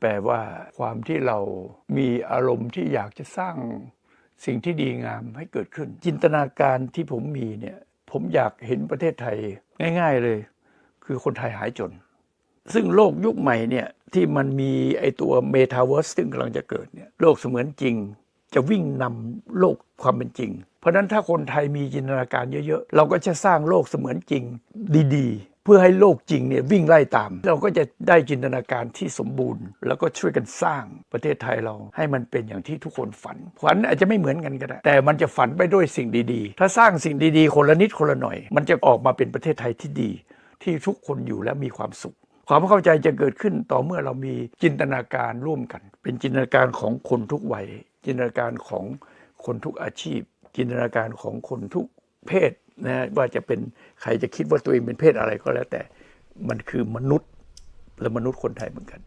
ลว่าความที่เรามีอารมณ์ที่อยากจะสร้างสิ่งที่ดีงามให้เกิดขึ้นจินตนาการที่ผมมีเนี่ยผมอยากเห็นประเทศไทยง่ายๆเลยคือคนไทยหายจนซึ่งโลกยุคใหม่เนี่ยที่มันมีไอตัวเมตาเวิร์สซึ่งกำลังจะเกิดเนี่ยโลกเสมือนจริงจะวิ่งนำโลกความเป็นจริงเพราะฉะนั้นถ้าคนไทยมีจินตนาการเยอะๆเราก็จะสร้างโลกเสมือนจริงดีๆเพื่อให้โลกจริงเนี่ยวิ่งไล่ตามเราก็จะได้จินตนาการที่สมบูรณ์แล้วก็ช่วยกันสร้างประเทศไทยเราให้มันเป็นอย่างที่ทุกคนฝันอาจจะไม่เหมือนกันก็ได้แต่มันจะฝันไปด้วยสิ่งดีๆถ้าสร้างสิ่งดีๆคนละนิดคนละหน่อยมันจะออกมาเป็นประเทศไทยที่ดีที่ทุกคนอยู่และมีความสุขความเข้าใจจะเกิดขึ้นต่อเมื่อเรามีจินตนาการร่วมกันเป็นจินตนาการของคนทุกวัยจินตนาการของคนทุกอาชีพจินตนาการของคนทุกเพศนะว่าจะเป็นใครจะคิดว่าตัวเองเป็นเพศอะไรก็แล้วแต่มันคือมนุษย์และมนุษย์คนไทยเหมือนกัน